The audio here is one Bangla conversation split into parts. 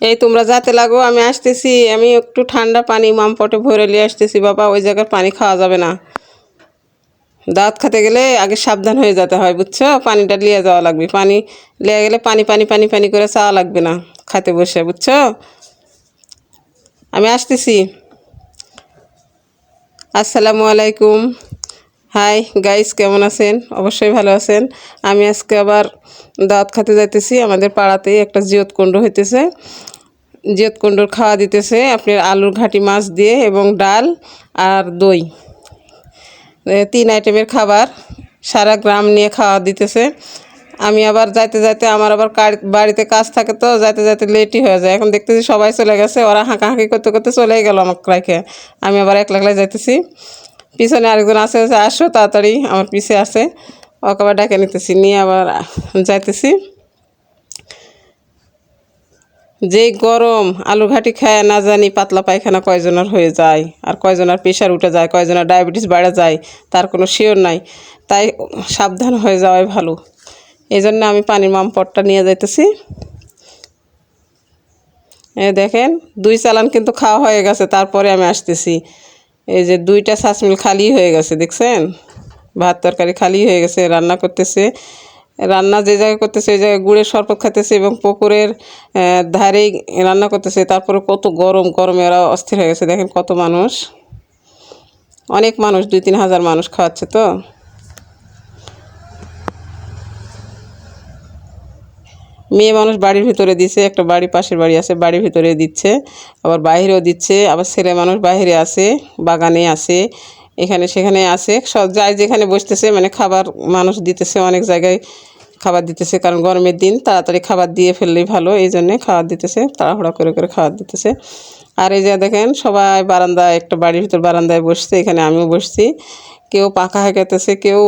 এই তোমরা যাতে লাগো, আমি আসতেছি। আমি একটু ঠান্ডা পানি মামপটে ভরে নিয়ে আসতেছি। বাবা, ওই জায়গার পানি খাওয়া যাবে না। দাঁত খেতে গেলে আগে সাবধান হয়ে যেতে হয়, বুঝছো? পানিটা নিয়ে যাওয়া লাগবে। পানি নিয়ে গেলে পানি পানি পানি পানি করে চাওয়া লাগবে না খেতে বসে, বুঝছো? আমি আসতেছি। আসসালামু আলাইকুম। হাই গাইস, কেমন আছেন? অবশ্যই ভালো আছেন। আমি আজকে আবার দাওয়াত খেতে যাইতেছি। আমাদের পাড়াতেই একটা জিয়ত কুণ্ড হইতেছে। জিয়ত কুণ্ডর খাওয়া দিতেছে আপনার আলুর ঘাটি মাছ দিয়ে এবং ডাল আর দই, 3 আইটেমের খাবার সারা গ্রাম নিয়ে খাওয়া দিতেছে। আমি আবার যাইতে যাইতে আমার আবার বাড়িতে কাজ থাকে, তো যাইতে যাইতে লেটই হয়ে যায়। এখন দেখতেছি সবাই চলে গেছে, ওরা হাঁকাহাঁকি করতে করতে চলেই গেল আমাকে রাখে। আমি আবার একলা একলাই যাইতেছি। পিছনে আরেকজন আছে, আসো তাড়াতাড়ি, আমার পিছে আছে। ওকে আবার ডেকে নিতেছি, নিয়ে আবার যাইতেছি। যেই গরম, আলু ঘাটি খায় না জানি পাতলা পায়খানা কয়জনের হয়ে যায়, আর কয়জনের প্রেশার উঠে যায়, কয়জনের ডায়াবেটিস বেড়ে যায়, তার কোনো শিওর নাই। তাই সাবধান হয়ে যাওয়াই ভালো। এই জন্য আমি পানির মামপটটা নিয়ে যাইতেছি। দেখেন 2 চালান কিন্তু খাওয়া হয়ে গেছে, তারপরে আমি আসতেছি। এই যে 2টা শাঁসমিল খালি হয়ে গেছে, দেখছেন? ভাত তরকারি খালি হয়ে গেছে। রান্না করতেছে, রান্না যে জায়গায় করতেছে ওই জায়গায় গুড়ের শরবত খাইতেছে এবং পুকুরের ধারেই রান্না করতেছে। তারপরে কত গরম, গরমে ওরা অস্থির হয়ে গেছে। দেখেন কত মানুষ, অনেক মানুষ, 2-3 হাজার মানুষ খাওয়াচ্ছে। তো মেয়ে মানুষ বাড়ির ভিতরে দিচ্ছে, একটা বাড়ি পাশের বাড়ি আছে, বাড়ির ভিতরে দিচ্ছে, আবার বাইরেও দিচ্ছে। আবার ছেলে মানুষ বাইরে আছে, বাগানে আছে, এখানে সেখানে আছে, সব যায় যেখানে বসতেছে, মানে খাবার মানুষ দিতেছে। অনেক জায়গায় খাবার দিতেছে, কারণ গরমের দিন তাড়াতাড়ি খাবার দিয়ে ফেললেই ভালো, এই জন্যে খাবার দিতেছে, তাড়াহুড়া করে করে খাবার দিতেছে। আর এই যে দেখেন সবাই বারান্দায়, একটা বাড়ির ভিতর বারান্দায় বসছে, এখানে আমিও বসছি। কেউ পাখা হাঁকাতেছে, কেউ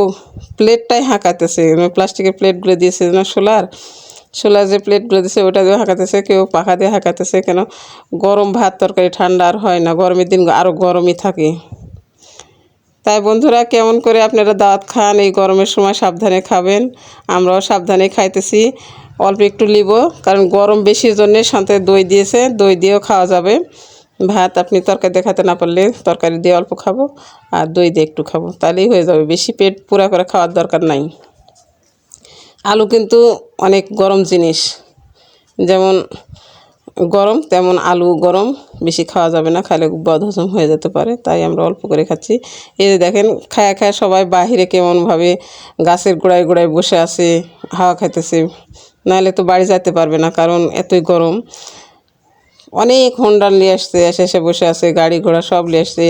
প্লেটটাই হাঁকাতেছে, প্লাস্টিকের প্লেটগুলো দিয়েছে না, সোলার যে প্লেটগুলো দিয়েছে ওটা দিয়ে হাঁকাতেছে, কেউ পাখা দিয়ে হাঁকাতেছে। কেন, গরম ভাত তরকারি ঠান্ডা আর হয় না, গরমের দিন আরও গরমই থাকে। তাই বন্ধুরা, কেমন করে আপনারা দাওয়াত খান এই গরমের সময়, সাবধানে খাবেন। আমরাও সাবধানে খাইতেছি, অল্প একটু নিব, কারণ গরম বেশির জন্যে। সাথে দই দিয়েছে, দই দিয়েও খাওয়া যাবে। ভাত আপনি তরকারি দিয়ে খাইতে না পারলে তরকারি দিয়ে অল্প খাবো, আর দই দিয়ে একটু খাবো, তাহলেই হয়ে যাবে। বেশি পেট পুরা করে খাওয়ার দরকার নাই। আলু কিন্তু অনেক গরম জিনিস, যেমন গরম তেমন আলু গরম, বেশি খাওয়া যাবে না, খাইলে বদহজম হয়ে যেতে পারে। তাই আমরা অল্প করে খাচ্ছি। এই যে দেখেন খায়া খায়া সবাই বাহিরে কেমনভাবে গাছের গোড়ায় গোড়ায় বসে আছে, হাওয়া খাইতেছে। নাহলে তো বাড়ি যেতে পারবে না, কারণ এতই গরম। অনেক হোন্ডা নিয়ে আসছে, এসে এসে বসে আছে, গাড়ি ঘোড়া সব নিয়ে আসছে।